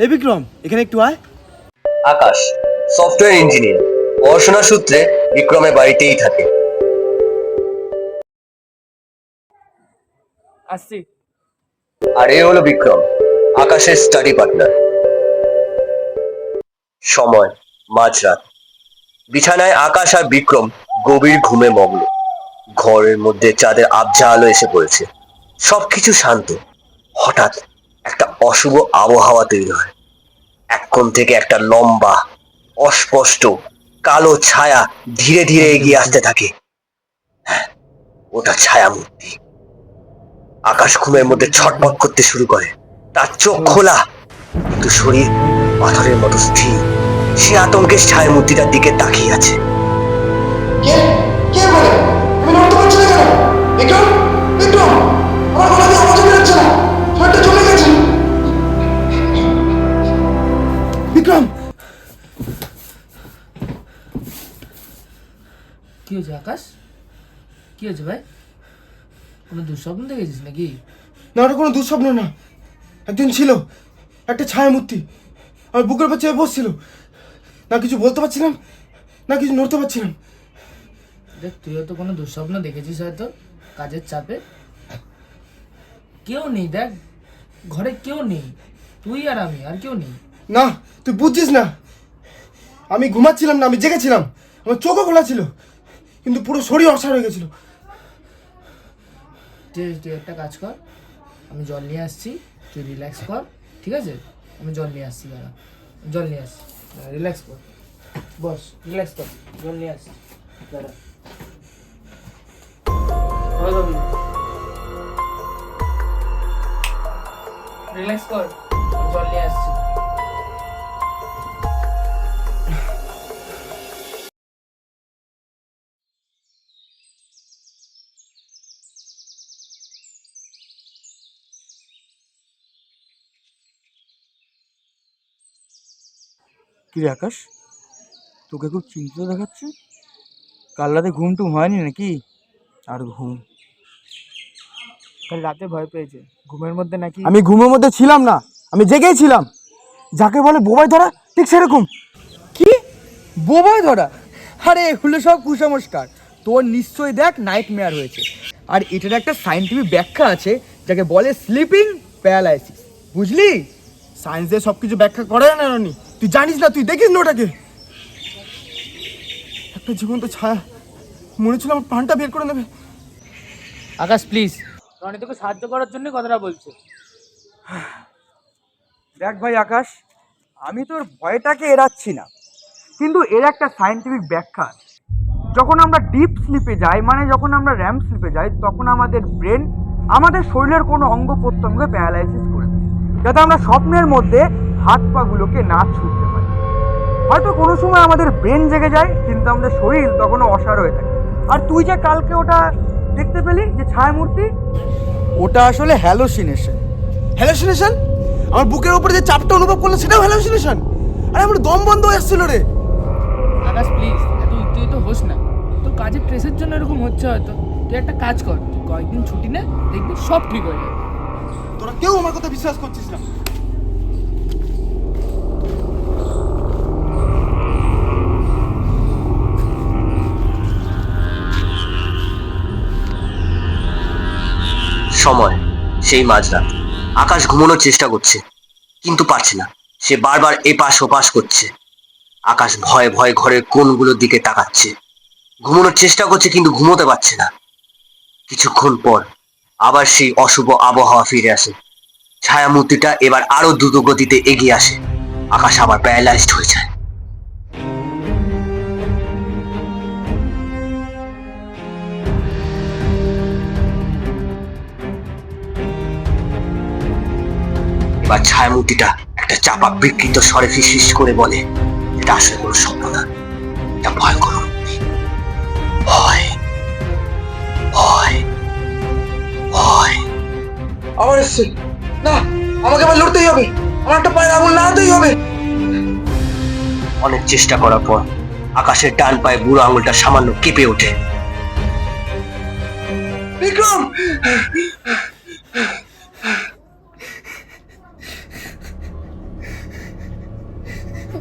এই বিক্রম, এখানে একটু আয়। আকাশ সফটওয়্যার ইঞ্জিনিয়ার, পড়াশোনার সূত্রে বিক্রমের বাড়িতেই থাকে। আসছি। আর এ হলো বিক্রম, আকাশের স্টাডি পার্টনার। সময় মাঝরাত। বিছানায় আকাশ আর বিক্রম গভীর ঘুমে মগ্ন। ঘরের মধ্যে চাঁদের আবঝা আলো এসে পড়েছে, সবকিছু শান্ত। হঠাৎ একটা অশুভ আবহাওয়া তৈরি হয়। এক কোণ থেকে একটা লম্বা অস্পষ্ট কালো ছায়া ধীরে ধীরে এগিয়ে আসতে থাকে। হ্যাঁ, ওটা ছায়া মূর্তি। আকাশ ঘুমের মধ্যে ছটফট করতে শুরু করে। তার চোখ খোলা, কিন্তু শরীর পাথরের মতো স্থির। সে আতঙ্কে ছায়া মূর্তিটার দিকে তাকিয়ে আছে। কে কে বলে? আমি নড়তে পারছি না কেন? বিক্রম, বিক্রম, আমার গলা দিয়ে আওয়াজ বেরোচ্ছে না, শরীরটা চলে গেছে। বিক্রম, কি হয়েছে আকাশ? কি হয়েছে ভাই? কোনো দুঃস্বপ্ন দেখেছিস নাকি? না ওটা কোনো দুঃস্বপ্ন না। একজন ছিল, একটা ছায়া মূর্তি আমার বুকের উপর চেয়ে বসছিল। না কিছু বলতে পারছিলাম, না কিছু নড়তে পারছিলাম। দেখ, তুইও তো কোনো দুঃস্বপ্ন দেখেছিস হয়তো, কাজের চাপে। কেউ নেই, দেখ ঘরে কেউ নেই, তুই আর আমি, আর কেউ নেই। না তুই বুঝছিস না, আমি ঘুমাচ্ছিলাম না, আমি জেগেছিলাম। আমার চোখও খোলা ছিল, কিন্তু পুরো শরীর অসাড় হয়ে গেছিল। তুই একটা কাজ কর, আমি জল নিয়ে আসছি, তুই রিল্যাক্স কর, ঠিক আছে? আমি জল নিয়ে আসছি, দাঁড়া, জল নিয়ে আসছি, রিল্যাক্স কর, বস, রিল্যাক্স কর, জল নিয়ে আসছি, দাঁড়া। রিল্যাক্স কর, জল নিয়ে আসছি। কি রে আকাশ, তোকে খুব চিন্তিত দেখাচ্ছে। কাল রাতে ঘুম টুম হয়নি নাকি? আর ঘুম, কাল রাতে ভয় পেয়েছে, ঘুমের মধ্যে নাকি। আমি ঘুমের মধ্যে ছিলাম না, আমি জেগেই ছিলাম। যাকে বলে বোবাই ধরা, ঠিক সেরকম। কি বোবায় ধরা? আরে এগুলো সব কুসংস্কার। তোর নিশ্চয়ই দেখ নাইট মেয়ার হয়েছে। আর এটার একটা সায়েন্টিফিক ব্যাখ্যা আছে, যাকে বলে স্লিপিং প্যারালাইসিস, বুঝলি? সায়েন্স দিয়ে সব কিছু ব্যাখ্যা করে না রানি। তুই জানিস না, তুই দেখিস না ওটাকে। একটা জীবন্ত ছায়া, মনে ছিল আমার প্রাণটা বের করে নেবে। আকাশ প্লিজ, রনি তোকে সাহায্য করার জন্য কথাটা বলছে। দেখ ভাই আকাশ, আমি তোর ভয়টাকে এড়াচ্ছি না, কিন্তু এর একটা সায়েন্টিফিক ব্যাখ্যা আছে। যখন আমরা ডিপ স্লিপে যাই, মানে যখন আমরা র্যাম স্লিপে যাই, তখন আমাদের ব্রেন আমাদের শরীরের কোনো অঙ্গ প্রত্যঙ্গে প্যারালাইসিস করে দেয়, যাতে আমরা স্বপ্নের মধ্যে হাত পাগুলোকে না ছুটতে পারি। হয়তো কোনো সময় আমাদের ব্রেন জেগে যায়, কিন্তু আমাদের শরীর তখনও অসাড় হয়ে থাকে। আর তুই যে কালকে ওটা দেখতে পেলি, যে ছায়ামূর্তি, ওটা আসলে হ্যালোসিনেশন। হ্যালোসিনেশন? আমার বুকের উপরে যে চাপটা অনুভব করলো সেটাও হ্যালোসিনেশন? আরে আমার দম বন্ধ হয়ে এসেছিল রে। আকাশ প্লিজ, এত উত্তেজিত হোস না, তোর কাজের প্রেসের জন্য এরকম হচ্ছে হয়তো। তুই একটা কাজ কর, তুই কয়েকদিন ছুটি নে, দেখবি সব ঠিক হয়ে যাবে। তোরা কেউ আমার কথা বিশ্বাস করছিস না। সময় সেই মাঝরাত। আকাশ ঘুমানোর চেষ্টা করছে, কিন্তু পারছে না। সে বারবার এপাশ ওপাশ করছে। আকাশ ভয়ে ভয়ে ঘরের কোণগুলোর দিকে তাকাচ্ছে। ঘুমানোর চেষ্টা করছে, কিন্তু ঘুমোতে পারছে না। কিছুক্ষণ পর আবার সেই অশুভ আবহাওয়া ফিরে আসে। ছায়ামূর্তিটা এবার আরো দ্রুত গতিতে এগিয়ে আসে। আকাশ আবার প্যারালাইজড হয়ে যায়। এবার ছায়ামূর্তিটা একটা চাপা বিকৃত স্বরে ফিসফিস করে বলে, এটা আসলে কোনো স্বপ্ন না, এটা ভয়ঙ্কর মূর্তি। ভয়, ভয়, ভয়। আবার এসছে। না, আমাকে আবার লড়তেই হবে, আমার একটা পায়ের আঙুল নাড়াতেই হবে। অনেক চেষ্টা করার পর আকাশের ডান পায়ে বুড়ো আঙুলটা সামান্য কেঁপে ওঠে। বিক্রম!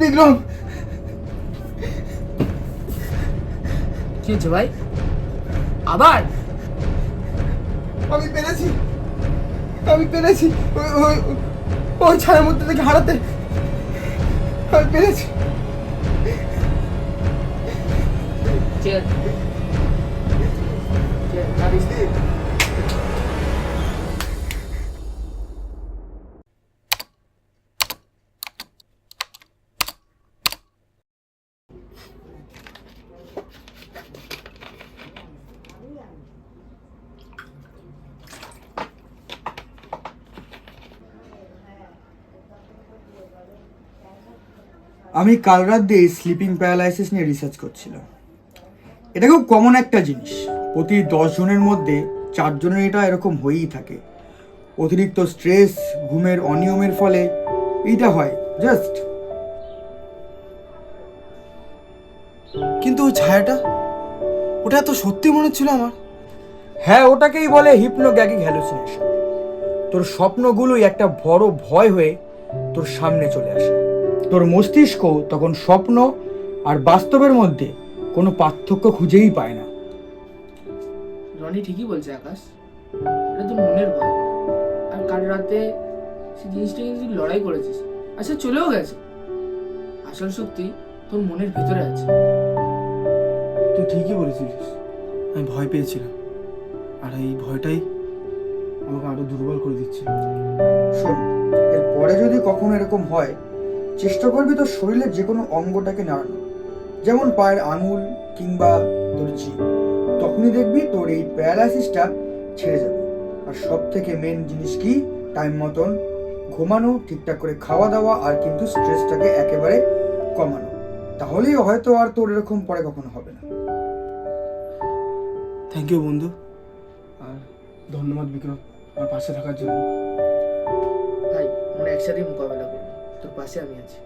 বিক্রম, কি হচ্ছে ভাই? আবার আমি পেরেছি, আমি পেরেছি ওই ছায়ার মধ্যে থেকে হারাতে। আমি পেরেছি। ঠিক আছে। ঠিক আছে, কাঁদিস না। আমি কাল রাত দিয়ে স্লিপিং প্যারালাইসিস নিয়ে রিসার্চ করছিলাম। এটা খুব কমন একটা জিনিস, প্রতি 10 জনের মধ্যে 4 জনের এটা এরকম হয়েই থাকে। অতিরিক্ত স্ট্রেস, ঘুমের অনিয়মের ফলে এইটা হয় জাস্ট। কিন্তু ওই ছায়াটা, ওটা এত সত্যি মনে হচ্ছিল আমার। হ্যাঁ, ওটাকেই বলে হিপনোগ্যাগিক হ্যালুসিনেশন। তোর স্বপ্নগুলোই একটা বড় ভয় হয়ে তোর সামনে চলে আসে। তোর মস্তিষ্ক তখন স্বপ্ন আর বাস্তবের মধ্যে কোনো পার্থক্য খুঁজেই পায় না। রনি ঠিকই বলছে আকাশ, এটা তো মনের ভয়। আর কাল রাতে সেই জিনিসটা কিন্তু তুই লড়াই করেছিস, আর সে চলেও গেছে। আসল শক্তি তোর মনের ভিতরে আছে। তুই ঠিকই বলেছিলিস, আমি ভয় পেয়েছিলাম, আর এই ভয়টাই আমাকে আরো দুর্বল করে দিচ্ছে। শোন, এরপরে যদি কখনো এরকম হয়, চেষ্টা করবি তোর শরীরের যে কোনো অঙ্গটাকে নাড়ানো, যেমন পায়ের আঙুল কিংবা তোর জিভ। তখনই দেখবি তোর এই প্যারালাইসিসটা ছেড়ে যাবে। আর সব থেকে মেন জিনিস কি, টাইম মতন ঘুমানো, ঠিকঠাক করে খাওয়া দাওয়া, আর কিন্তু স্ট্রেসটাকে একেবারে কমানো। তাহলেই হয়তো আর তোর এরকম পরে কখনো হবে না। থ্যাংক ইউ বন্ধু, আর ধন্যবাদ বিক্রম আমার পাশে থাকার জন্য। ভাই, আমরা একসাথেই মোকাবেলা করবো, তোর পাশে আমি আছি।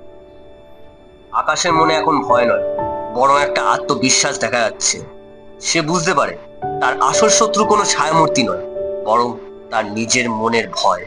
আকাশের মনে এখন ভয় নয়, বরং একটা আত্মবিশ্বাস দেখা যাচ্ছে। সে বুঝতে পারে তার আসল শত্রু কোনো ছায়ামূর্তি নয়, বরং তার নিজের মনের ভয়।